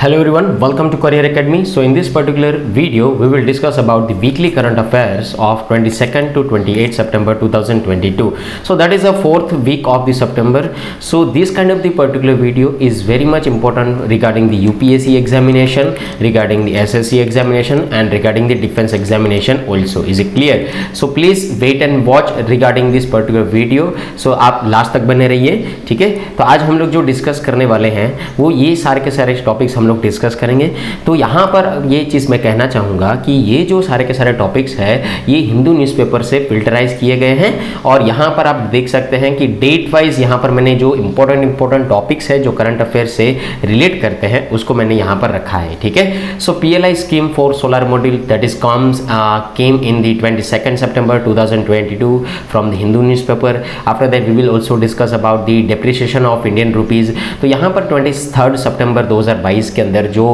Hello everyone, welcome to Career Academy. So in this particular video, we will discuss about the weekly current affairs of 22nd to 28th September 2022. So that is the fourth week of the September. So this kind of the particular video is very much important regarding the UPSC examination, regarding the SSC examination and regarding the defense examination also. Is it clear? So please wait and watch regarding this particular video. So आप last तक बने रहिए, ठीक है। तो आज हम लोग जो डिस्कस करने वाले हैं वो ये सारे के सारे टॉपिक्स हम लोग डिस्कस करेंगे। तो यहाँ पर ये चीज़ मैं कहना चाहूँगा कि ये जो सारे के सारे टॉपिक्स है ये हिंदू न्यूज़पेपर से फिल्टराइज किए गए हैं और यहाँ पर आप देख सकते हैं कि डेट वाइज यहाँ पर मैंने जो इंपॉर्टेंट टॉपिक्स है जो करंट अफेयर से रिलेट करते हैं उसको मैंने यहाँ पर रखा है, ठीक है। So PLI scheme for solar module that is came in the 22nd September 2022 from the Hindu newspaper. After that we will also discuss about the depreciation of Indian rupees. तो यहाँ पर 23 सितंबर 2022 के अंदर जो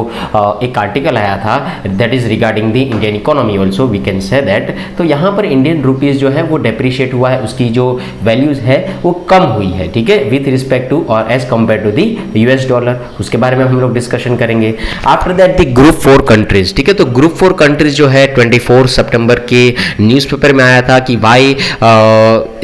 एक आर्टिकल आया था that is regarding the Indian economy also we can say that. तो यहाँ पर इंडियन रुपीज़ जो है वो डेप्रिशिएट हुआ है, उसकी जो वैल्यूज है वो कम हुई है, ठीक है, विथ रिस्पेक्ट टू और as compare to the US dollar. उसके बारे में हम लोग डिस्कशन करेंगे। After that the group 4 countries, ठीक है। तो ग्रुप 4 कंट्रीज जो है 24 सितंबर के न्यूज़पेपर में आया था कि why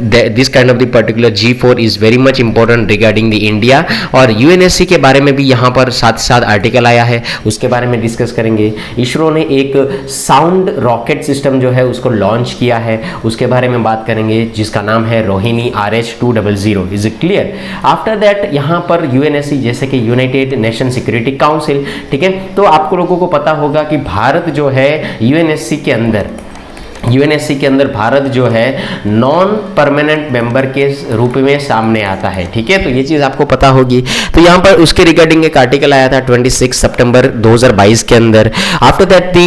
this kind of the particular G4 is very much important regarding the India. और UNSC के बारे में भी यहाँ पर साथ साथ आर्टिकल आया है, उसके बारे में डिस्कस करेंगे। इसरो ने एक साउंड रॉकेट सिस्टम जो है उसको लॉन्च किया है, उसके बारे में बात करेंगे, जिसका नाम है Rohini RH200। Is it clear? After that यहाँ पर UNSC जैसे कि यूनाइटेड नेशन सिक्योरिटी काउंसिल, ठीक है। तो आपको लोगों को पता होगा कि भारत जो है UNSC के अंदर भारत जो है नॉन परमानेंट मेंबर के रूप में सामने आता है, ठीक है। तो ये चीज़ आपको पता होगी। तो यहाँ पर उसके रिगार्डिंग एक आर्टिकल आया था 26 सितंबर 2022 के अंदर। After that the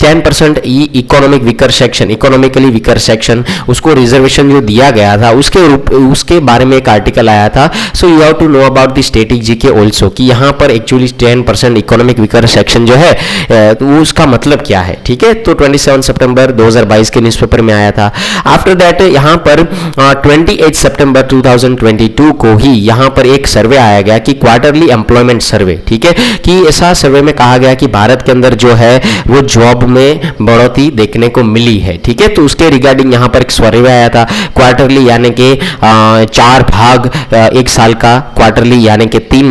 10% economically weaker section उसको रिजर्वेशन जो दिया गया था उसके बारे में एक आर्टिकल आया था। So you have to know about the static GK also कि यहाँ पर एक्चुअली 10% इकोनॉमिक वीकर सेक्शन जो है तो उसका मतलब क्या है, ठीक है। तो 27 सितंबर 2022 के न्यूज़पेपर में आया था। आफ्टर दैट यहाँ पर 28 सितंबर 2022 को ही यहाँ पर एक सर्वे आया गया कि क्वार्टरली एम्प्लॉयमेंट सर्वे, ठीक है, कि ऐसा सर्वे में कहा गया कि भारत के अंदर जो है वो जॉब में बढ़ोतरी देखने को मिली है, ठीक है। तो उसके रिगार्डिंग यहाँ पर एक सर्वे आया था क्वार्टरली यानी कि 4 भाग एक साल का, क्वार्टरली यानी कि 3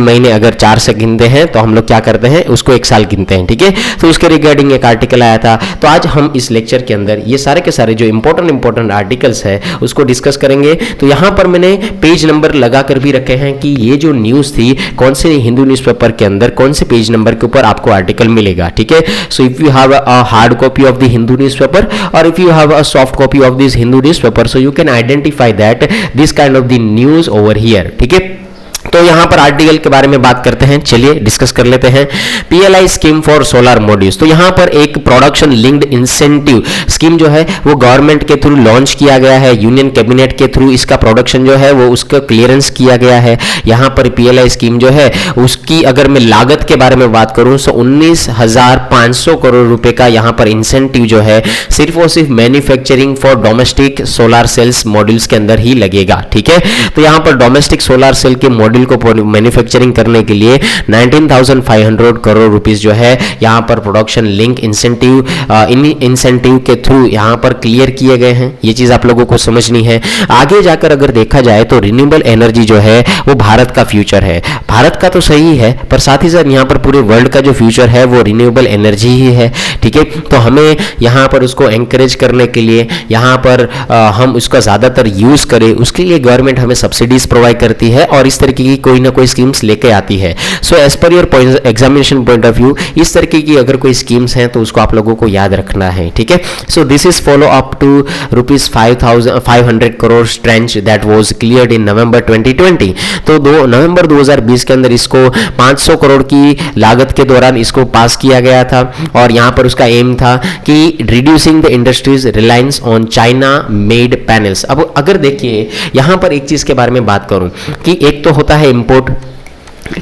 महीने अगर 4 से गिनते हैं तो हम लोग क्या करते हैं उसको एक साल गिनते हैं, ठीक है। तो उसके रिगार्डिंग एक आर्टिकल आया था। तो आज हम इस लेक्चर के अंदर ये सारे के सारे जो इंपॉर्टेंट आर्टिकल्स है उसको डिस्कस करेंगे। तो यहाँ पर मैंने पेज नंबर लगा कर भी रखे हैं कि ये जो न्यूज़ थी कौन से हिंदू न्यूज़पेपर के अंदर कौन से पेज नंबर के ऊपर आपको आर्टिकल मिलेगा, ठीक है। So if you have a hard copy of the Hindu newspaper और if you have a soft copy of this Hindu newspaper so you can identify that this kind of the news over here, ठीक है। तो यहाँ पर article के बारे में बात करते हैं, चलिए डिस्कस कर लेते हैं। PLI scheme for solar modules. तो यहाँ पर एक प्रोडक्शन लिंक्ड इंसेंटिव स्कीम जो है वो गवर्नमेंट के थ्रू लॉन्च किया गया है, यूनियन कैबिनेट के थ्रू इसका प्रोडक्शन जो है वो उसका क्लियरेंस किया गया है। यहाँ पर PLI स्कीम जो है उसकी अगर मैं लागत के बारे में बात करूँ तो 19,500 करोड़ रुपए का यहाँ पर इंसेंटिव जो है सिर्फ और सिर्फ manufacturing for domestic solar cells modules के अंदर ही लगेगा, ठीक है। तो यहाँ पर डोमेस्टिक सोलर सेल के मॉड्यूल को मैन्युफैक्चरिंग करने के लिए 19,500 करोड़ रुपीस जो है यहाँ पर प्रोडक्शन लिंक इंसेंटिव के थ्रू यहाँ पर क्लियर किए गए हैं। ये चीज आप लोगों को समझनी है। आगे जाकर अगर देखा जाए तो रिन्यूएबल एनर्जी जो है वो भारत का फ्यूचर है। भारत का तो सही है पर साथ ही साथ यहाँ पर पूरे वर्ल्ड का जो फ्यूचर है वो रिन्यूएबल एनर्जी ही है, ठीक है। तो हमें यहाँ पर उसको एंकरेज करने के लिए यहाँ पर हम उसका ज्यादातर यूज करें उसके लिए गवर्नमेंट हमें सब्सिडीज प्रोवाइड करती है और इस तरीके की कोई ना कोई स्कीम्स लेके आती है। So as per your examination point of view इस तरीके की अगर कोई स्कीम्स हैं तो उसको आप लोगों को याद रखना है, ठीक है। So this is follow up to ₹500 crore tranche that was cleared in November 2020। तो नवंबर 2020 के अंदर इसको 500 करोड़ की लागत के दौरान इसको पास किया गया था और यहाँ पर उसका एम था कि reducing the industries reliance on China made panels. अब अगर देखिए यहाँ पर एक चीज के बारे में बात करूं कि एक तो होता है इंपोर्ट,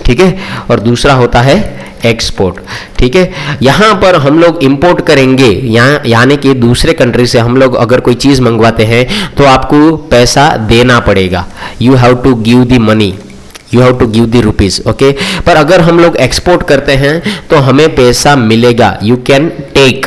ठीक है, और दूसरा होता है एक्सपोर्ट, ठीक है। यहाँ पर हम लोग इंपोर्ट करेंगे यानी कि दूसरे कंट्री से हम लोग अगर कोई चीज मंगवाते हैं तो आपको पैसा देना पड़ेगा, you have to give the money, you have to give the rupees, okay. पर अगर हम लोग एक्सपोर्ट करते हैं तो हमें पैसा मिलेगा, यू कैन टेक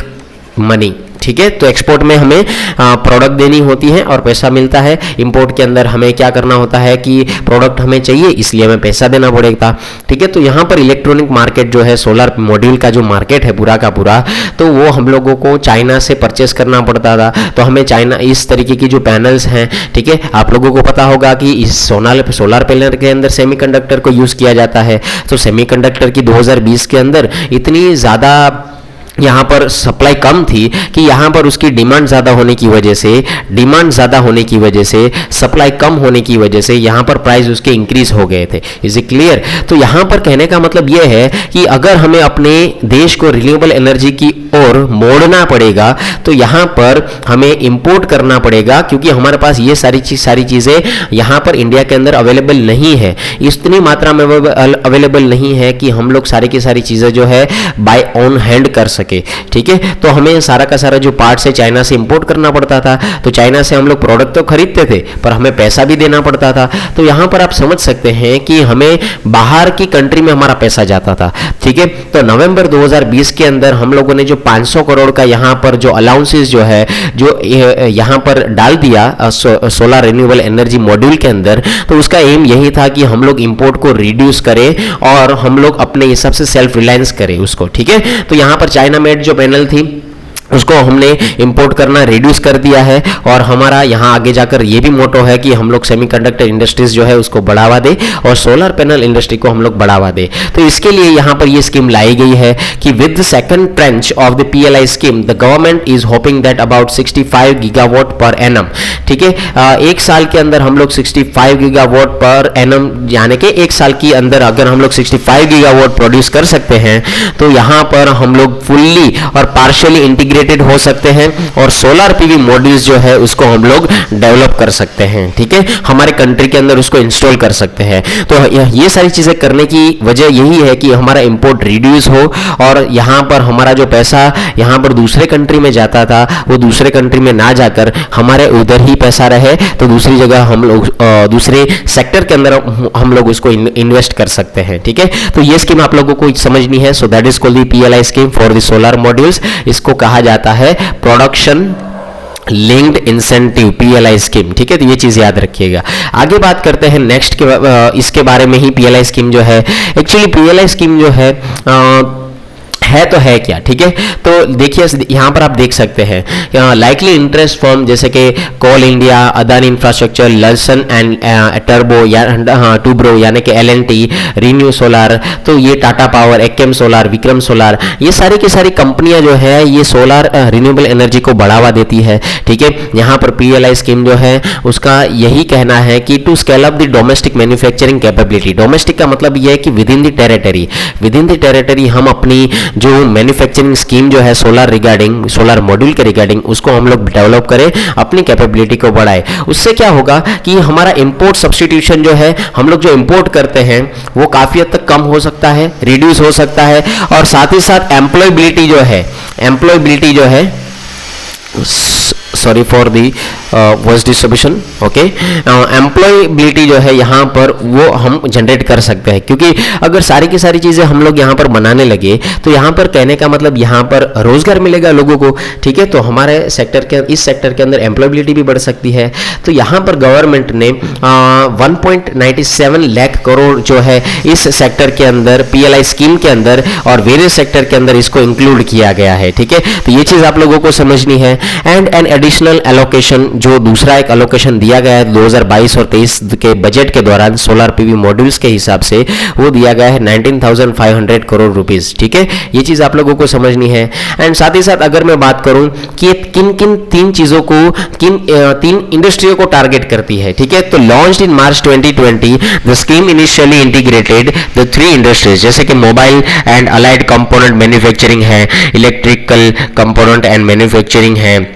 मनी, ठीक है। तो एक्सपोर्ट में हमें प्रोडक्ट देनी होती है और पैसा मिलता है। इंपोर्ट के अंदर हमें क्या करना होता है कि प्रोडक्ट हमें चाहिए इसलिए हमें पैसा देना पड़ेगा, ठीक है। तो यहाँ पर इलेक्ट्रॉनिक मार्केट जो है, सोलर मॉड्यूल का जो मार्केट है पूरा का पूरा, तो वो हम लोगों को चाइना से परचेस करना पड़ता था। तो हमें चाइना इस तरीके की जो पैनल्स हैं, ठीक है, आप लोगों को पता होगा कि इस सोलर पैनल के अंदर सेमीकंडक्टर को यूज़ किया जाता है। तो सेमीकंडक्टर की 2020 के अंदर इतनी ज़्यादा यहाँ पर सप्लाई कम थी कि यहाँ पर उसकी डिमांड ज़्यादा होने की वजह से सप्लाई कम होने की वजह से यहाँ पर प्राइस उसके इंक्रीज हो गए थे। Is it clear? तो यहाँ पर कहने का मतलब ये है कि अगर हमें अपने देश को रिन्यूएबल एनर्जी की ओर मोड़ना पड़ेगा तो यहाँ पर हमें इंपोर्ट करना पड़ेगा, क्योंकि हमारे पास ये सारी चीज़ें यहाँ पर इंडिया के अंदर अवेलेबल नहीं है, इतनी मात्रा में अवेलेबल नहीं है कि हम लोग सारी की सारी चीज़ें जो है बाय ऑन हैंड कर सके, ठीक है। तो हमें सारा का सारा जो पार्ट है चाइना से इंपोर्ट करना पड़ता था। तो चाइना से हम लोग प्रोडक्ट तो खरीदते थे पर हमें पैसा भी देना पड़ता था। तो यहाँ पर आप समझ सकते हैं कि हमें बाहर की कंट्री में हमारा पैसा जाता था, ठीक है। तो नवंबर 2020 के अंदर हम लोगों ने जो 500 करोड़ का यहाँ पर जो अलाउंसेस जो है जो यहाँ पर डाल दिया सोलर रिन्यूएबल एनर्जी मॉड्यूल के अंदर, तो उसका एम यही था कि हम लोग इंपोर्ट को रिड्यूस करें और हम लोग अपने हिसाब से सेल्फ रिलायंस करें उसको, ठीक है। तो यहाँ पर चाइना मेड जो पैनल थी उसको हमने इंपोर्ट करना रिड्यूस कर दिया है और हमारा यहाँ आगे जाकर ये भी मोटो है कि हम लोग सेमीकंडक्टर इंडस्ट्रीज जो है उसको बढ़ावा दे और सोलर पैनल इंडस्ट्री को हम लोग बढ़ावा दे। तो इसके लिए यहाँ पर ये स्कीम लाई गई है कि with the second trench of the PLI scheme the government is hoping that about 65 gigawatt per annum, ठीक है। एक साल के अंदर हम लोग 65 गीगावाट पर एनम, यानी कि एक साल के अंदर अगर हम लोग 65 गीगावाट प्रोड्यूस कर सकते हैं तो यहाँ पर हम लोग फुल्ली और पार्शियली इंटीग्रेटेड हो सकते हैं और सोलर PV मॉड्यूल्स जो है उसको हम लोग डेवलप कर सकते हैं, ठीक है। हमारे कंट्री के अंदर उसको इंस्टॉल कर सकते हैं। तो ये सारी चीजें करने की वजह यही है कि हमारा इंपोर्ट रिड्यूस हो और यहाँ पर हमारा जो पैसा यहाँ पर दूसरे कंट्री में जाता था वो दूसरे कंट्री में ना जाकर हमारे उधर ही पैसा रहे, तो दूसरी जगह हम लोग दूसरे सेक्टर के अंदर हम लोग उसको इन्वेस्ट कर सकते हैं, ठीक है। तो ये स्कीम आप लोगों को समझनी है। So that is called the PLI scheme for the solar modules. इसको कहा जाता है production linked incentive, PLI scheme, ठीक है। तो ये चीज याद रखिएगा। आगे बात करते हैं नेक्स्ट के इसके बारे में ही। PLI स्कीम जो है, एक्चुअली PLI स्कीम जो है तो है क्या, ठीक है। तो देखिए यहाँ पर आप देख सकते हैं लाइकली इंटरेस्ट फर्म जैसे कि Coal India, Adani infrastructure, Larsen and Turbo या टूब्रो यानी कि L&T, रिन्यू सोलर, तो ये Tata power, ACME solar, Vikram solar, ये सारी की सारी कंपनियां जो है ये सोलर रिन्यूएबल एनर्जी को बढ़ावा देती है, ठीक है। यहाँ पर PLI स्कीम जो है उसका यही कहना है कि to scale up the domestic manufacturing capability. Domestic का मतलब ये है कि विद इन द टेरिटरी हम अपनी जो मैन्युफैक्चरिंग स्कीम जो है सोलर रिगार्डिंग, सोलर मॉड्यूल के रिगार्डिंग, उसको हम लोग डेवलप करें, अपनी कैपेबिलिटी को बढ़ाए। उससे क्या होगा कि हमारा इंपोर्ट सब्स्टिट्यूशन जो है, हम लोग जो इंपोर्ट करते हैं वो काफी हद तक कम हो सकता है, रिड्यूस हो सकता है और साथ ही साथ एम्प्लॉयबिलिटी जो है sorry for the voice distribution, okay, employability जो है यहाँ पर वो हम जनरेट कर सकते हैं, क्योंकि अगर सारी की सारी चीज़ें हम लोग यहाँ पर बनाने लगे तो यहाँ पर कहने का मतलब यहाँ पर रोजगार मिलेगा लोगों को, ठीक है। तो हमारे इस सेक्टर के अंदर एम्प्लॉयबिलिटी भी बढ़ सकती है। तो यहाँ पर गवर्नमेंट ने 1.97 लाख करोड़ जो है इस सेक्टर के अंदर PLI स्कीम के अंदर और वेरियस सेक्टर के अंदर इसको इंक्लूड किया गया है, ठीक है। तो ये चीज़ आप लोगों को समझनी है। एंड एन एडिशनल एलोकेशन, जो दूसरा एक एलोकेशन दिया गया है 2022 और 23 के बजट के दौरान सोलर PV मॉड्यूल्स के हिसाब से, वो दिया गया है 19,500 करोड़ रुपीस, ठीक है। ये चीज आप लोगों को समझनी है। एंड साथ ही साथ अगर मैं बात करूं कि किन किन तीन चीजों को, तीन इंडस्ट्रियों को टारगेट करती है, ठीक है। तो launched in March 2020 the scheme initially integrated the 3 industries, जैसे कि mobile and allied component manufacturing है, इलेक्ट्रिकल कंपोनेंट एंड मैन्युफैक्चरिंग है,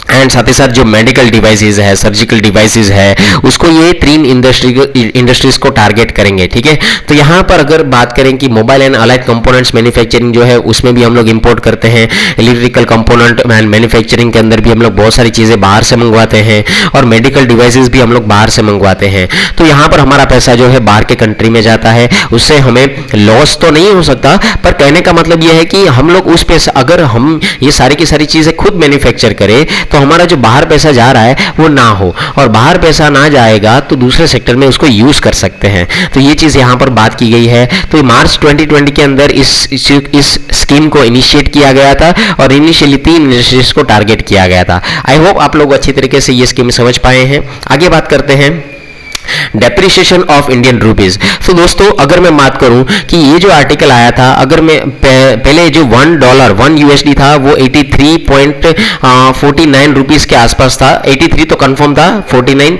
एंड साथ ही साथ जो मेडिकल डिवाइसेस है, सर्जिकल डिवाइसेस है, उसको ये 3 इंडस्ट्रीज को टारगेट करेंगे, ठीक है। तो यहाँ पर अगर बात करें कि mobile and allied components manufacturing जो है उसमें भी हम लोग इंपोर्ट करते हैं, इलेक्ट्रिकल कंपोनेंट एंड मैन्युफैक्चरिंग के अंदर भी हम लोग बहुत सारी चीज़ें बाहर से मंगवाते हैं, और मेडिकल डिवाइसेस भी हम लोग बाहर से मंगवाते हैं। तो यहाँ पर हमारा पैसा जो है बाहर के कंट्री में जाता है, उससे हमें लॉस तो नहीं हो सकता, पर कहने का मतलब यह है कि हम लोग उस पैसा, अगर हम ये सारी की सारी चीज़ें खुद मैन्युफैक्चर करें तो हमारा जो बाहर पैसा जा रहा है वो ना हो, और बाहर पैसा ना जाएगा तो दूसरे सेक्टर में उसको यूज कर सकते हैं। तो ये चीज़ यहाँ पर बात की गई है। तो मार्च 2020 के अंदर इस स्कीम को इनिशिएट किया गया था, और इनिशियली 3 इंडस्ट्रीज को टारगेट किया गया था। आई होप आप लोग अच्छी तरीके से ये स्कीम समझ पाए हैं। आगे बात करते हैं डेप्रिसिएशन ऑफ इंडियन रुपीज। तो दोस्तों अगर मैं बात करूं कि ये जो आर्टिकल आया था, अगर मैं पहले जो $1 USD था वो 83.49 रुपीज के आसपास था। 83 तो कंफर्म था, 49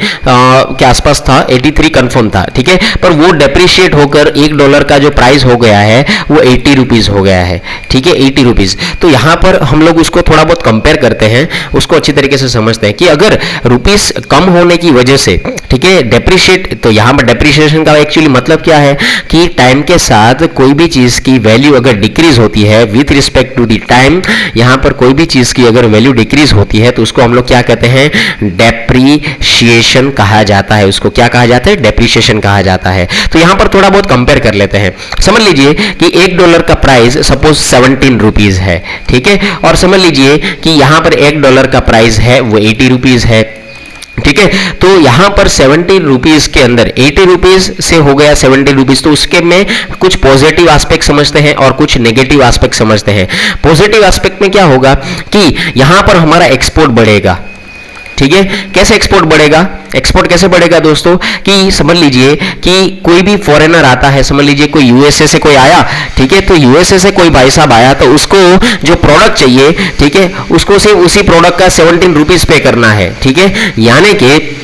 के आसपास था, 83 कंफर्म था, ठीक है। पर वो डेप्रिशिएट होकर $1 का जो प्राइस हो गया है वो 80 रुपीज हो गया है, ठीक है, 80 रुपीज। तो यहाँ पर हम लोग उसको थोड़ा बहुत कंपेयर करते हैं, उसको अच्छी तरीके से समझते हैं कि अगर रुपीज कम होने की वजह से, ठीक है, तो यहां पर डेप्रिसिएशन का एक्चुअली मतलब क्या है कि टाइम के साथ कोई भी चीज की वैल्यू अगर डिक्रीज होती है with respect to the time, यहां पर कोई भी चीज की अगर वैल्यू डिक्रीज होती है तो उसको हम लोग क्या कहते हैं, डेप्रिसिएशन कहा जाता है। उसको क्या कहा जाता है, डेप्रिसिएशन कहा जाता है। तो यहां पर थोड़ा बहुत कंपेयर कर लेते हैं। समझ लीजिए कि $1 का प्राइस सपोज 17 रुपीज है, ठीक है, और समझ लीजिए कि यहां पर $1 का प्राइस है वो 80 रुपीज है, ठीक है। तो यहां पर 70 रुपीज के अंदर 80 रुपीज से हो गया 70 रुपीज, तो उसके में कुछ पॉजिटिव एस्पेक्ट समझते हैं और कुछ नेगेटिव एस्पेक्ट समझते हैं। पॉजिटिव एस्पेक्ट में क्या होगा कि यहां पर हमारा एक्सपोर्ट बढ़ेगा, ठीक है। कैसे एक्सपोर्ट बढ़ेगा, एक्सपोर्ट कैसे बढ़ेगा दोस्तों, कि समझ लीजिए कि कोई भी फॉरेनर आता है, समझ लीजिए कोई यूएसए से कोई आया, ठीक है, तो यूएसए से कोई भाई साहब आया तो उसको जो प्रोडक्ट चाहिए, ठीक है, उसको सिर्फ उसी प्रोडक्ट का 17 रुपीज पे करना है, ठीक है। यानी कि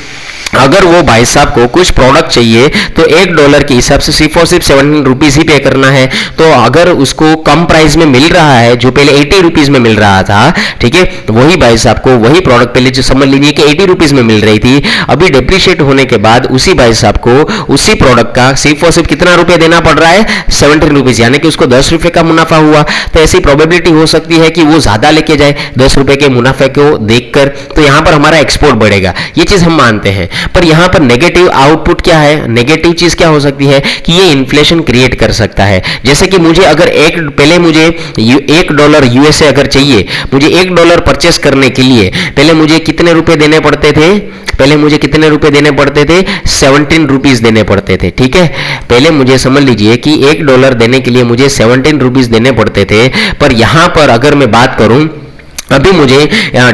अगर वो भाई साहब को कुछ प्रोडक्ट चाहिए तो $1 के हिसाब से सिर्फ और सिर्फ 17 रुपीज ही पे करना है। तो अगर उसको कम प्राइस में मिल रहा है, जो पहले 80 रुपीज में मिल रहा था, ठीक है, तो वही भाई साहब को वही प्रोडक्ट पहले जो समझ लीजिए कि 80 रुपीज में मिल रही थी, अभी डेप्रिशिएट होने के बाद उसी भाई साहब को उसी प्रोडक्ट का सिर्फ और सिर्फ कितना रुपया देना पड़ रहा है, 17 रुपीज, यानी कि उसको 10 रुपए का मुनाफा हुआ। तो ऐसी प्रोबेबिलिटी हो सकती है कि वो ज्यादा लेके जाए 10 रुपए के मुनाफे को देखकर, तो यहां पर हमारा एक्सपोर्ट बढ़ेगा, ये चीज हम मानते हैं। पर यहां पर नेगेटिव आउटपुट क्या है, नेगेटिव चीज क्या हो सकती है कि ये इन्फ्लेशन क्रिएट कर सकता है। जैसे कि मुझे अगर पहले मुझे $1 यूएसए अगर चाहिए, मुझे $1 परचेस करने के लिए पहले मुझे कितने रुपए देने पड़ते थे, पहले मुझे कितने रुपए देने पड़ते थे, 17 रुपीज देने पड़ते थे, ठीक है। पहले मुझे समझ लीजिए कि $1 देने के लिए मुझे 17 रुपीज देने पड़ते थे। पर यहां पर अगर मैं बात करूं, अभी मुझे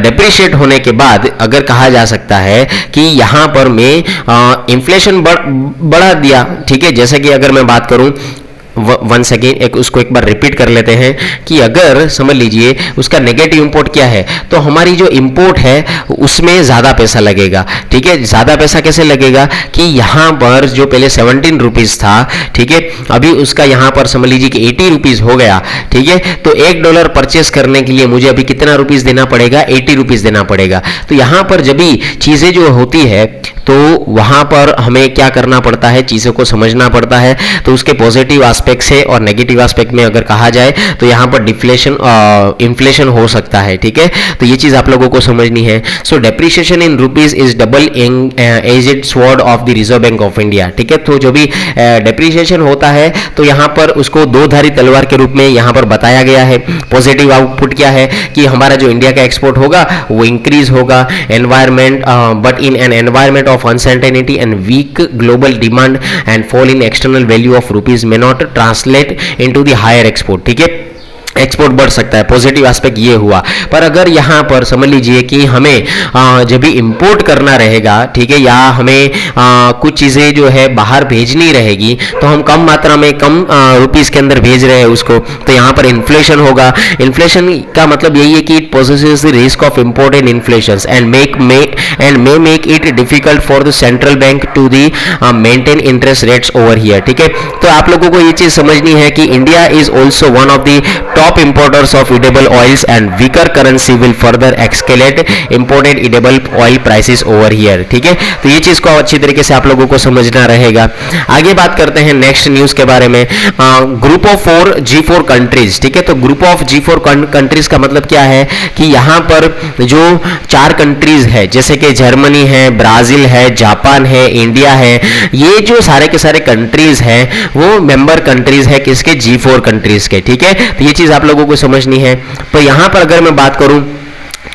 डेप्रिशिएट होने के बाद अगर कहा जा सकता है कि यहां पर मैं इन्फ्लेशन बढ़ा दिया, ठीक है। जैसे कि अगर मैं बात करूं, वन सेकेंड उसको एक बार रिपीट कर लेते हैं कि अगर समझ लीजिए उसका नेगेटिव इंपोर्ट क्या है, तो हमारी जो इंपोर्ट है उसमें ज़्यादा पैसा लगेगा, ठीक है। ज़्यादा पैसा कैसे लगेगा कि यहाँ पर जो पहले 17 रुपीज़ था, ठीक है, अभी उसका यहाँ पर समझ लीजिए कि 80 रुपीज़ हो गया, ठीक है। तो $1 परचेस करने के लिए मुझे अभी कितना रुपीज़ देना पड़ेगा, 80 रुपीज़ देना पड़ेगा। तो यहाँ पर जब भी चीज़ें जो होती है तो वहाँ पर हमें क्या करना पड़ता है, चीज़ों को समझना पड़ता है। तो उसके पॉजिटिव एस्पेक्ट से और नेगेटिव एस्पेक्ट में अगर कहा जाए तो यहाँ पर डिफ्लेशन इन्फ्लेशन हो सकता है, ठीक है। तो ये चीज़ आप लोगों को समझनी है। सो depreciation in rupees is double aged sword of the reserve bank of India, ठीक है। तो जो भी डेप्रिसिएशन होता है तो यहाँ पर उसको दो धारी तलवार के रूप में यहाँ पर बताया गया है। पॉजिटिव आउटपुट क्या है कि हमारा जो इंडिया का एक्सपोर्ट होगा वो इंक्रीज होगा, environment but in an environment of uncertainty and weak global demand and fall in external value of rupees may not translate into the higher export, ठीक है। एक्सपोर्ट बढ़ सकता है, पॉजिटिव एस्पेक्ट ये हुआ। पर अगर यहाँ पर समझ लीजिए कि हमें जब भी इंपोर्ट करना रहेगा, ठीक है, या हमें कुछ चीज़ें जो है बाहर भेजनी रहेगी तो हम कम मात्रा में कम रुपीस के अंदर भेज रहे हैं उसको, तो यहाँ पर इन्फ्लेशन होगा। इन्फ्लेशन का मतलब यही है कि it possesses the risk of import and inflation and may make it difficult for the central bank to the maintain interest rates over here, ठीक है। तो आप लोगों को ये चीज़ समझनी है कि India is also one of the top top importers of edible oils and weaker currency will further escalate imported edible oil prices over here। ठीक है, तो ये चीज को अच्छी तरीके से आप लोगों को समझना रहेगा। आगे बात करते हैं नेक्स्ट न्यूज के बारे में। Group of 4 G4 countries. ठीक है, तो ग्रुप ऑफ G4 कंट्रीज का मतलब क्या है कि यहाँ पर जो 4 कंट्रीज है जैसे कि जर्मनी है, ब्राजील है, जापान है, इंडिया है, ये जो सारे के सारे कंट्रीज हैं वो मेंबर कंट्रीज है किसके, G4 कंट्रीज के। ठीक है, तो ये चीज आप लोगों को समझनी है। तो यहां पर अगर मैं बात करूं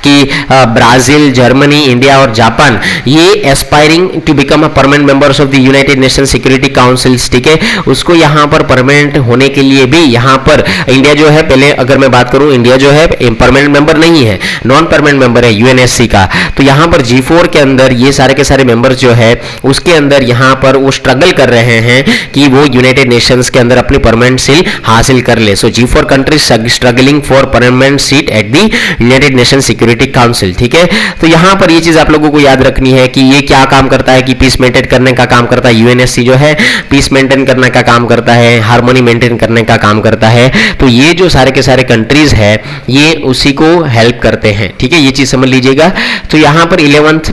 कि ब्राजील, जर्मनी, इंडिया और जापान ये aspiring to become a permanent members of the United Nation Security Councils. ठीक है, उसको यहाँ पर परमानेंट होने के लिए भी यहाँ पर इंडिया जो है, पहले अगर मैं बात करूँ, इंडिया जो है परमानेंट मेंबर नहीं है, नॉन परमानेंट मेंबर है यूएनएससी का। तो यहाँ पर G4 के अंदर ये सारे के सारे मेंबर्स जो है उसके अंदर यहाँ पर वो स्ट्रगल कर रहे हैं कि वो यूनाइटेड नेशंस के अंदर अपनी परमानेंट सीट हासिल कर ले। सो G4 countries struggling for permanent seat at the United Nation security council. ठीक है, तो यहां पर ये चीज आप लोगों को याद रखनी है कि ये क्या काम करता है कि पीस मेंटेन करने का काम करता है। यूएनएससी जो है पीस मेंटेन करने का काम करता है, हार्मोनी मेंटेन करने का काम करता है। तो ये जो सारे के सारे कंट्रीज है ये उसी को हेल्प करते हैं। ठीक है, ये चीज समझ लीजिएगा। तो यहां पर 11th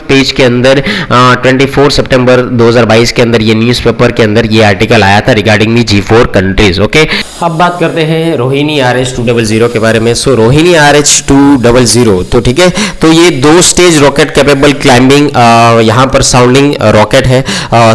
पेज के अंदर 24 सितंबर 2022 के अंदर ये न्यूज़पेपर के अंदर ये आर्टिकल आया था regarding the G4 countries. Okay, अब बात करते हैं रोहिणी RH-200 के बारे में। सो रोहिणी RH-200, तो ठीक है, तो ये 2 स्टेज रॉकेट कैपेबल क्लाइंबिंग यहाँ पर साउंडिंग रॉकेट है।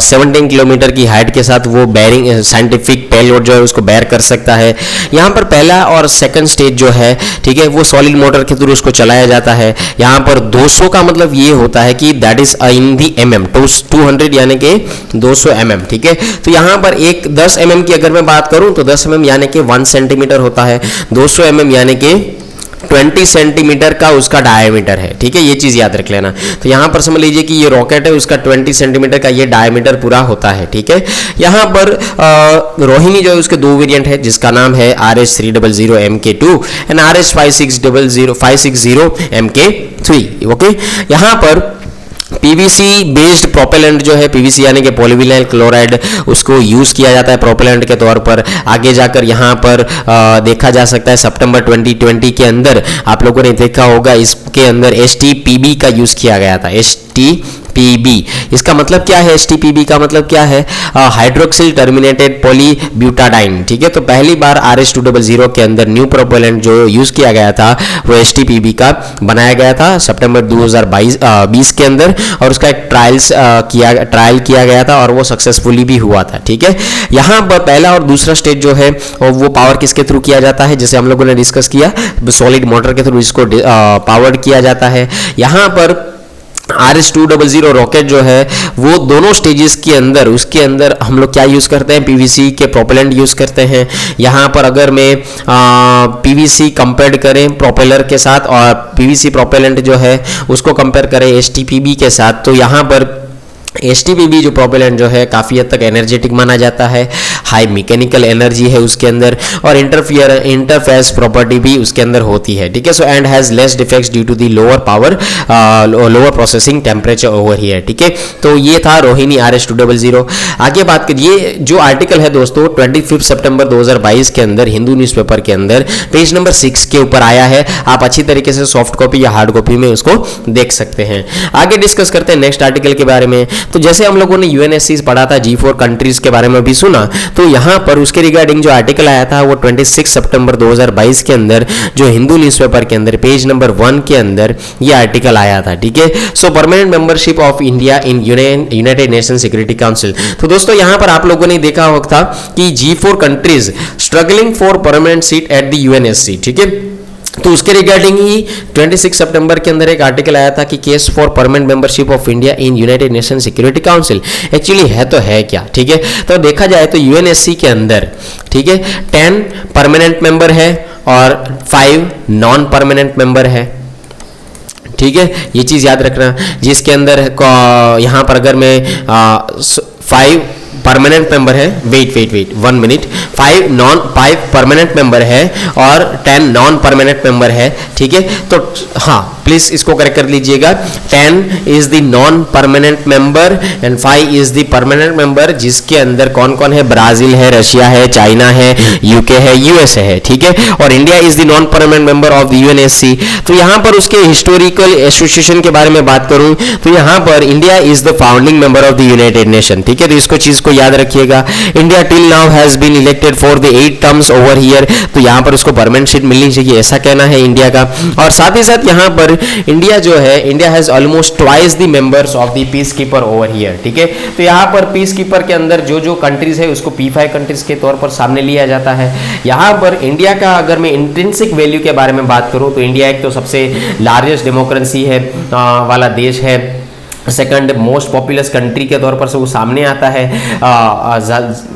17 किलोमीटर की हाइट के साथ वो बैरिंग साइंटिफिक पेलोड जो है उसको बैर कर सकता है। यहाँ पर पहला और सेकंड स्टेज जो है, ठीक है, वो सॉलिड मोटर के थ्रू उसको चलाया जाता है। यहाँ पर 200 का मतलब ये होता है कि that is in the mm, 200 यानी कि 200 mm। ठीक है, तो यहाँ पर एक 10 mm की अगर मैं बात करूं तो 10 mm यानी कि 1 सेंटीमीटर होता है, 200 mm यानी कि 20 सेंटीमीटर का उसका डायमीटर है। ठीक है, ये चीज याद रख लेना। तो यहां पर समझ लीजिए कि ये रॉकेट है, उसका 20 सेंटीमीटर का ये डायमीटर पूरा होता है। ठीक है, यहां पर रोहिणी जो है उसके 2 वेरिएंट है जिसका नाम है RH-300 MK2 and RH-560 MK3। Okay, यहां पर पीवीसी बेस्ड प्रोपेलेंट जो है, पीवीसी यानी कि पॉलीविनाइल क्लोराइड, उसको यूज किया जाता है प्रोपेलेंट के तौर पर। आगे जाकर यहाँ पर देखा जा सकता है सितंबर 2020 के अंदर आप लोगों ने देखा होगा इसके अंदर STPB का यूज किया गया था। STPB इसका मतलब क्या है? STPB का मतलब क्या है? Hydroxyl terminated polybutadiene. ठीक है, तो पहली बार RH-200 के अंदर न्यू प्रोपेलेंट जो यूज किया गया था वो STPB का बनाया गया था सितंबर 2020 के अंदर, और उसका एक ट्रायल किया गया था और वो सक्सेसफुली भी हुआ था। ठीक है, यहाँ पर पहला और दूसरा स्टेज जो है वो पावर किसके थ्रू किया जाता है, जैसे हम लोगों ने डिस्कस किया, सॉलिड मोटर के थ्रू इसको पावर्ड किया जाता है। यहाँ पर RH-200 रॉकेट जो है वो दोनों स्टेजेस के अंदर, उसके अंदर हम लोग क्या यूज करते हैं, पीवीसी के प्रोपेलेंट यूज करते हैं। यहाँ पर अगर मैं पीवीसी कंपेयर करें प्रोपेलर के साथ और पीवीसी प्रोपेलेंट जो है उसको कंपेयर करें STPB के साथ, तो यहाँ पर STPB जो प्रोपेलेंट जो है काफ़ी हद तक एनर्जेटिक माना जाता है, हाई मैकेनिकल एनर्जी है उसके अंदर, और इंटरफेस प्रॉपर्टी भी उसके अंदर होती है। ठीक है, so and has less defects due to the lower processing temperature over here. ठीक है, तो ये था रोहिणी RH-200। आगे बात करिए, जो आर्टिकल है दोस्तों 25 सितंबर 2022 के अंदर हिंदू न्यूज़पेपर के अंदर पेज नंबर 6 के ऊपर आया है। आप अच्छी तरीके से सॉफ्ट कॉपी या हार्ड कॉपी में उसको देख सकते हैं। आगे डिस्कस करते हैं नेक्स्ट आर्टिकल के बारे में। तो जैसे हम लोगों ने यूएनएससी पढ़ा था, G4 कंट्रीज के बारे में भी सुना, तो यहाँ पर उसके रिगार्डिंग जो आर्टिकल आया था वो 26 सितंबर 2022 के अंदर जो हिंदू न्यूज़पेपर के अंदर पेज नंबर 1 के अंदर ये आर्टिकल आया था। ठीक है, सो permanent membership of India in United Nation security council. तो दोस्तों यहाँ पर आप लोगों ने देखा होगा कि G4 countries struggling for permanent seat at the UNSC. ठीक है, तो उसके रिगार्डिंग ही 26 सितंबर के अंदर एक आर्टिकल आया था कि case for permanent membership of India in United Nation security council. Actually है तो है क्या? ठीक है, तो देखा जाए तो यूएनएससी के अंदर, ठीक है, 10 परमानेंट मेंबर है और 5 नॉन परमानेंट मेंबर है। ठीक है, ये चीज याद रखना, जिसके अंदर यहाँ पर अगर मैं 5 परमानेंट मेंबर है, वेट 1 मिनट, 5 परमानेंट मेंबर है और 10 नॉन परमानेंट मेंबर है, ठीक है। तो हाँ प्लीज इसको करेक्ट कर लीजिएगा, 10 is the non permanent member and 5 is the permanent member, जिसके अंदर कौन कौन है, ब्राजील है, रशिया है, चाइना है, यूके है, यूएसए है, ठीक है। और India is the non permanent member of the UNSC. तो यहाँ पर उसके हिस्टोरिकल एसोसिएशन के बारे में बात करूं तो यहाँ पर India is the founding member of the United Nation, ठीक है। तो इसको चीज को याद रखिएगा। India till now has been elected for the 8 terms over here, तो यहाँ पर उसको परमानेंट सीट मिलनी चाहिए, ऐसा कहना है इंडिया का। और साथ ही साथ यहाँ पर इंडिया जो है, India has almost twice the members of the piece keeper over here, ठीक है। तो यहाँ पर पीस कीपर के अंदर जो जो कंट्रीज है उसको P5 कंट्रीज के तौर पर सामने लिया जाता है। यहाँ पर इंडिया का अगर मैं इंट्रिंसिक वैल्यू के बारे में बात करूँ तो इंडिया एक तो सबसे लार्जेस्ट डेमोक्रेसी है वाला देश है, सेकंड मोस्ट पॉपुलस कंट्री के तौर पर से वो सामने आता है।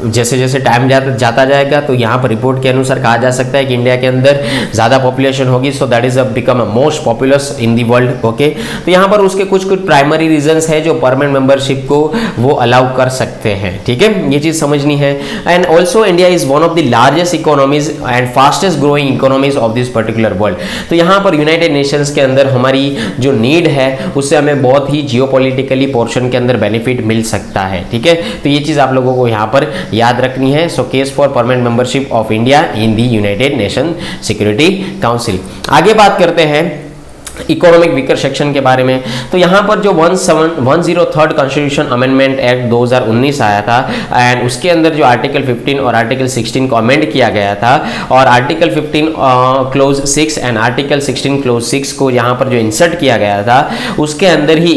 जैसे जैसे टाइम जाता जाएगा तो यहाँ पर रिपोर्ट के अनुसार कहा जा सकता है कि इंडिया के अंदर ज़्यादा पॉपुलेशन होगी, so that is become a most populous in the world, okay. तो यहाँ पर उसके कुछ प्राइमरी रीजंस है जो परमानेंट मेंबरशिप को वो अलाउ कर सकते हैं, ठीक है, ये चीज़ समझनी है। And also India is one of the largest economies and fastest growing economies of this particular world. तो यहाँ पर यूनाइटेड नेशंस के अंदर हमारी जो नीड है उससे हमें बहुत ही जियोपॉलिटिकली पोर्शन के अंदर बेनिफिट मिल सकता है, ठीक है। तो ये चीज आप लोगों को यहाँ पर याद रखनी है। So case for permanent membership of India in the United Nation security council. आगे बात करते हैं इकोनॉमिक वीकर सेक्शन के बारे में। तो यहाँ पर जो 103rd कॉन्स्टिट्यूशन अमेंडमेंट एक्ट 2019 आया था एंड उसके अंदर जो आर्टिकल 15 और आर्टिकल 16 को अमेंड किया गया था और article 15 close 6 and article 16 close 6 को यहाँ पर जो इंसर्ट किया गया था उसके अंदर ही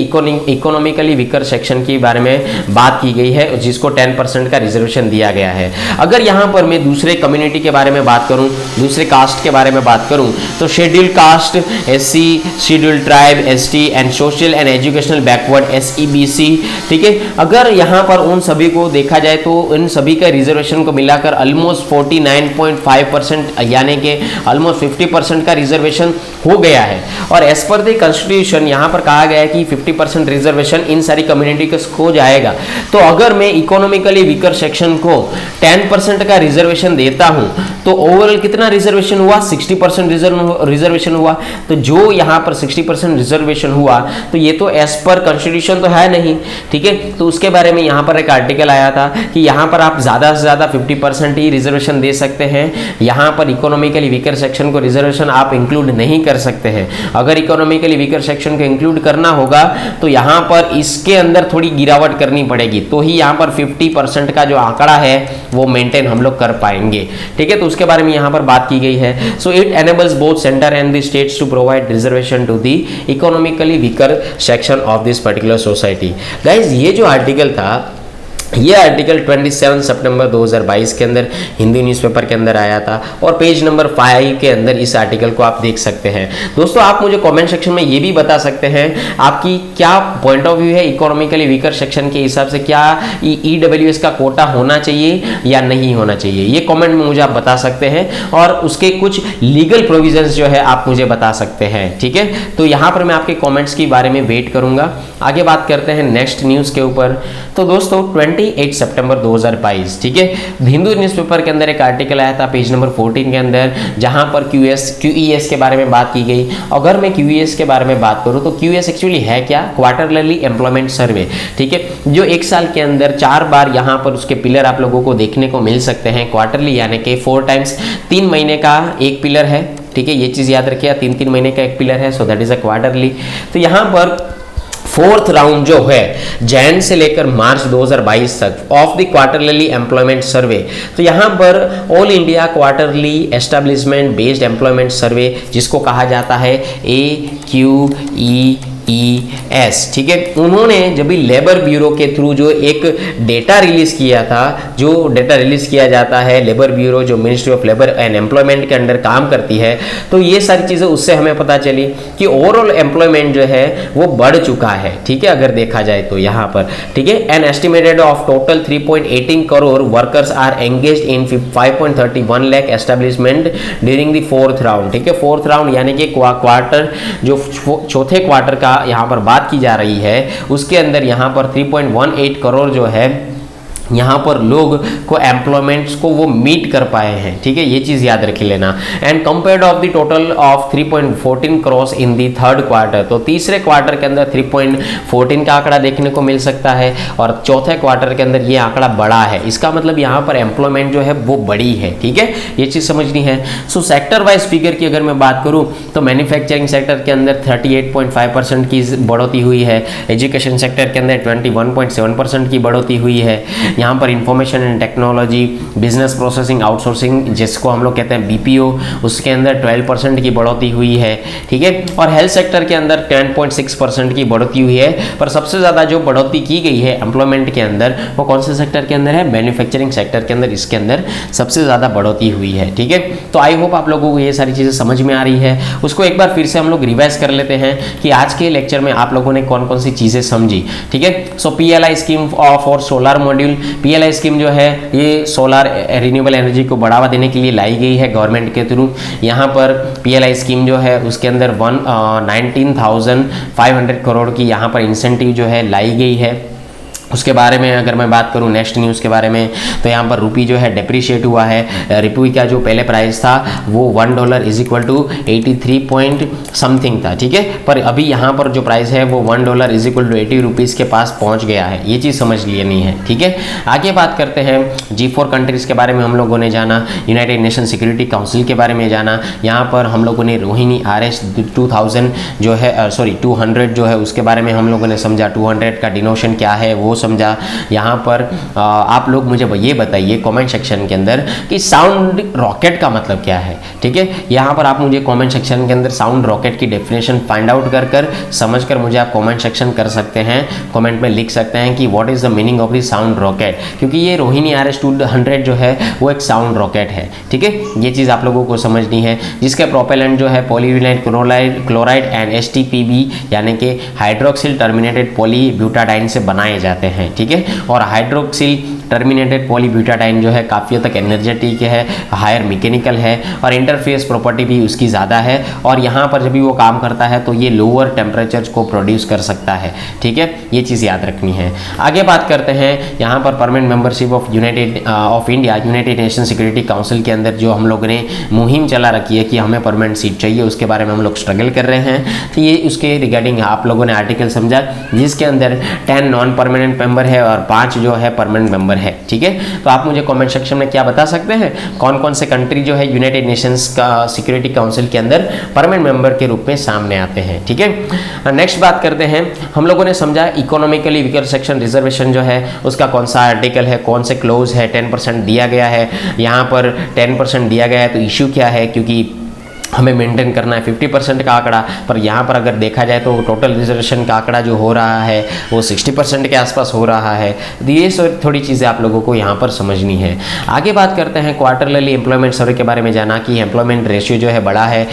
इकोनॉमिकली वीकर सेक्शन के बारे में बात की गई है, जिसको 10% का रिजर्वेशन दिया गया है। अगर यहाँ पर मैं दूसरे कम्युनिटी के बारे में बात करूँ, दूसरे कास्ट के बारे में बात करूँ तो scheduled caste, SC, scheduled tribe, ST and social and educational backward, SEBC, ठीक है। अगर यहाँ पर उन सभी को देखा जाए तो इन सभी का रिजर्वेशन को मिलाकर ऑलमोस्ट 49.5% यानी कि ऑलमोस्ट 50% का रिजर्वेशन हो गया है। और एज पर द कॉन्स्टिट्यूशन यहाँ पर कहा गया है कि 50% रिजर्वेशन इन सारी कम्युनिटी को जाएगा। तो अगर मैं इकोनॉमिकली वीकर सेक्शन को 10% का रिजर्वेशन देता हूँ तो ओवरऑल कितना रिजर्वेशन हुआ, 60% रिजर्वेशन हुआ। तो जो यहाँ पर 60% रिजर्वेशन हुआ तो ये तो एज पर कॉन्स्टिट्यूशन तो है नहीं, ठीक है। तो उसके बारे में यहाँ पर एक आर्टिकल आया था कि यहाँ पर आप ज्यादा से ज्यादा 50% ही रिजर्वेशन दे सकते हैं, यहाँ पर इकोनॉमिकली वीकर सेक्शन को रिजर्वेशन आप इंक्लूड नहीं कर सकते हैं। अगर इकोनॉमिकली वीकर सेक्शन को इंक्लूड करना होगा तो यहाँ पर इसके अंदर थोड़ी गिरावट करनी पड़ेगी, तो ही यहाँ पर 50% का जो आंकड़ा है वो मेंटेन हम लोग कर पाएंगे, ठीक है। तो उसके बारे में यहाँ पर बात की गई है। So it enables both centre and the states to provide reservation to the economically weaker section of this particular society. Guys ये जो आर्टिकल था ये आर्टिकल 27 सितंबर 2022 के अंदर हिंदू न्यूज़पेपर के अंदर आया था और पेज नंबर 5 के अंदर इस आर्टिकल को आप देख सकते हैं। दोस्तों आप मुझे कमेंट सेक्शन में ये भी बता सकते हैं आपकी क्या पॉइंट ऑफ व्यू है इकोनॉमिकली वीकर सेक्शन के हिसाब से, क्या EWS का कोटा होना चाहिए या नहीं होना चाहिए, ये कमेंट में मुझे आप बता सकते हैं और उसके कुछ लीगल प्रोविजंस जो है आप मुझे बता सकते हैं, ठीक है। तो यहाँ पर मैं आपके कॉमेंट्स के बारे में वेट करूंगा। आगे बात करते हैं नेक्स्ट न्यूज़ के ऊपर। तो दोस्तों 28 सितंबर 2022, ठीक है, हिंदू न्यूज़पेपर के अंदर एक आर्टिकल आया था पेज नंबर 14 के अंदर, जहां पर QES के बारे में बात की गई। अगर मैं QES के बारे में बात करूं तो QES एक्चुअली है क्या, क्वार्टरली एम्प्लॉयमेंट सर्वे, ठीक है, जो एक साल के अंदर 4 बार यहां पर उसके पिलर आप लोगों को देखने को मिल सकते हैं। क्वार्टरली यानी कि 4 टाइम्स 3 महीने का एक पिलर है, ठीक है, ये चीज याद रखिए, 3 महीने का एक पिलर है, so that is a quarterly. तो यहाँ पर 4th राउंड जो है जैन से लेकर मार्च 2022 तक of the quarterly employment survey, तो यहाँ पर all India quarterly establishment based employment survey, जिसको कहा जाता है AQEES, ठीक है, उन्होंने जब भी लेबर ब्यूरो के थ्रू जो एक डेटा रिलीज किया था, जो डेटा रिलीज किया जाता है लेबर ब्यूरो जो ministry of labour and employment के अंडर काम करती है, तो ये सारी चीजें उससे हमें पता चली कि ओवरऑल एम्प्लॉयमेंट जो है वो बढ़ चुका है, ठीक है, अगर देखा जाए तो यहाँ पर, ठीक है। An estimated of total 3.18 crore workers are engaged in 5.31 lakh establishment during the 4th round, ठीक है, 4th राउंड यानी कि क्वार्टर जो चौथे क्वार्टर का यहाँ पर बात की जा रही है उसके अंदर यहाँ पर 3.18 करोड़ जो है यहाँ पर लोग को एम्प्लॉयमेंट्स को वो मीट कर पाए हैं, ठीक है, ये चीज़ याद रख लेना। And compared of the total of 3.14 crore in the third quarter, तो तीसरे क्वार्टर के अंदर 3.14 का आंकड़ा देखने को मिल सकता है और चौथे क्वार्टर के अंदर ये आंकड़ा बड़ा है। इसका मतलब यहाँ पर एम्प्लॉयमेंट जो है वो बड़ी है, ठीक है, ये चीज़ समझनी है। सो सेक्टर वाइज फिगर की अगर मैं बात करूँ तो मैन्युफैक्चरिंग सेक्टर के अंदर 38.5% की बढ़ोतरी हुई है, एजुकेशन सेक्टर के अंदर 21.7% की बढ़ोतरी हुई है। यहाँ पर information and technology, business processing outsourcing जिसको हम लोग कहते हैं बीपीओ, उसके अंदर 12% की बढ़ोतरी हुई है, ठीक है। और हेल्थ सेक्टर के अंदर 10.6% की बढ़ोतरी हुई है। पर सबसे ज़्यादा जो बढ़ोतरी की गई है एम्प्लॉयमेंट के अंदर वो कौन से सेक्टर के अंदर है? मैन्युफैक्चरिंग सेक्टर के अंदर, इसके अंदर सबसे ज़्यादा बढ़ोतरी हुई है, ठीक है। तो आई होप आप लोगों को ये सारी चीज़ें समझ में आ रही है। उसको एक बार फिर से हम लोग रिवाइज कर लेते हैं कि आज के लेक्चर में आप लोगों ने कौन कौन सी चीज़ें समझी, ठीक है। So PLI scheme for solar module, PLI scheme जो है ये सोलर रिन्यूएबल एनर्जी को बढ़ावा देने के लिए लाई गई है गवर्नमेंट के थ्रू। यहाँ पर पीएलआई स्कीम जो है उसके अंदर 19,500 करोड़ की यहाँ पर इंसेंटिव जो है लाई गई है। उसके बारे में अगर मैं बात करूं नेक्स्ट न्यूज़ के बारे में, तो यहाँ पर रुपी जो है डेप्रिशिएट हुआ है। रुपी का जो पहले प्राइस था वो $1 = 83 पॉइंट समथिंग था, ठीक है। पर अभी यहाँ पर जो प्राइस है वो $1 = 80 रुपीज़ के पास पहुँच गया है, ये चीज़ समझ लेनी है, ठीक है। आगे बात करते हैं G4 कंट्रीज़ के बारे में हम लोगों ने जाना, यूनाइटेड नेशन सिक्योरिटी काउंसिल के बारे में जाना। यहाँ पर हम लोगों ने रोहिणी RS 2000 जो है 200 जो है उसके बारे में हम लोगों ने समझा, 200 का डिनोशन क्या है वो समझा। यहाँ पर आप लोग मुझे ये बताइए कमेंट सेक्शन के अंदर कि साउंड रॉकेट का मतलब क्या है, ठीक है। यहाँ पर आप मुझे कमेंट सेक्शन के अंदर साउंड रॉकेट की डेफिनेशन फाइंड आउट कर समझकर मुझे आप कमेंट सेक्शन कर सकते हैं, कमेंट में लिख सकते हैं कि what is the meaning of the sound rocket, क्योंकि ये रोहिणी RS 200 जो है वो एक साउंड रॉकेट है, ठीक है। ये चीज़ आप लोगों को समझनी है, जिसके प्रोपेलेंट जो है पॉलीविनाइल क्लोराइड एंड HTPB यानी कि हाइड्रोक्सिल टर्मिनेटेड पॉलीब्यूटाडाइन से बनाए जाते हैं, ठीक है। और हाइड्रोक्सिल टर्मिनेटेड पॉलीब्यूटाडाइन जो है काफ़ी हद तक एनर्जेटिक है, हायर मैकेनिकल है और इंटरफेस प्रॉपर्टी भी उसकी ज़्यादा है। और यहाँ पर जब भी वो काम करता है तो ये लोअर टेम्परेचर को प्रोड्यूस कर सकता है, ठीक है, ये चीज़ याद रखनी है। आगे बात करते हैं यहाँ पर permanent membership of India United Nation security council के अंदर जो हम लोग ने मुहिम चला रखी है कि हमें परमानेंट सीट चाहिए, उसके बारे में हम लोग स्ट्रगल कर रहे हैं। तो ये उसके रिगार्डिंग आप लोगों ने आर्टिकल समझा, जिसके अंदर 10 नॉन परमानेंट मेंबर है और 5 जो है परमानेंट मेंबर है, ठीक है। तो आप मुझे कमेंट सेक्शन में क्या बता सकते हैं कौन कौन से कंट्री जो है यूनाइटेड नेशंस का सिक्योरिटी काउंसिल के अंदर परमानेंट मेंबर के रूप में सामने आते हैं, ठीक है। नेक्स्ट बात करते हैं, हम लोगों ने समझा इकोनॉमिकली वीकर सेक्शन रिजर्वेशन जो है उसका कौन सा आर्टिकल है, कौन से क्लोज है, 10% दिया गया है। यहाँ पर 10% दिया गया है तो इश्यू क्या है, क्योंकि हमें मेंटेन करना है 50% का आंकड़ा, पर यहाँ पर अगर देखा जाए तो टोटल रिजर्वेशन का आंकड़ा जो हो रहा है वो 60% के आसपास हो रहा है। तो ये थोड़ी चीज़ें आप लोगों को यहाँ पर समझनी है। आगे बात करते हैं क्वार्टरली एम्प्लॉयमेंट सर्वे के बारे में जाना कि एम्प्लॉयमेंट रेशियो जो है बढ़ा है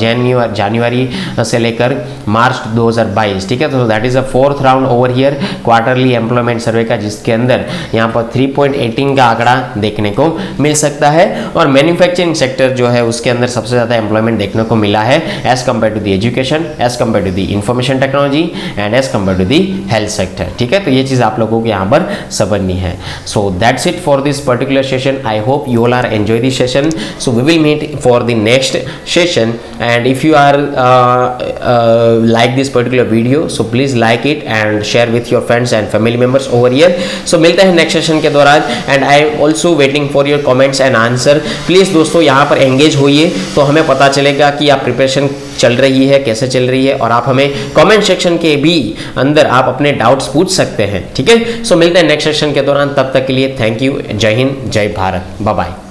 जनवरी से लेकर मार्च 2022, ठीक है। तो that is a 4th round over here quarterly employment survey का, जिसके अंदर यहाँ पर 3.18 का आंकड़ा देखने को मिल सकता है। और मैन्युफैक्चरिंग सेक्टर जो है उसके अंदर सबसे ज़्यादा एम्प्लॉयमेंट देखने को मिला है as compare to the education, as compare to the information technology and as compare to the health sector, ठीक है। तो ये चीज़ आप लोगों को यहाँ पर समझनी है। So that's it for this particular session. I hope you all are enjoy this session. So we will meet for the next session and if you are like this particular video, so please like it and share with your friends and family members over here. So मिलते हैं next session के दौरान and I am also waiting for your comments and answer. Please दोस्तों यहाँ पर engage होइए तो हमें पता चलेगा कि आप प्रिपरेशन चल रही है, कैसे चल रही है, और आप हमें कमेंट सेक्शन के भी अंदर आप अपने डाउट्स पूछ सकते हैं, ठीक है। सो मिलते हैं नेक्स्ट सेशन के दौरान, तब तक के लिए थैंक यू, जय हिंद, जय भारत, बाय बाय।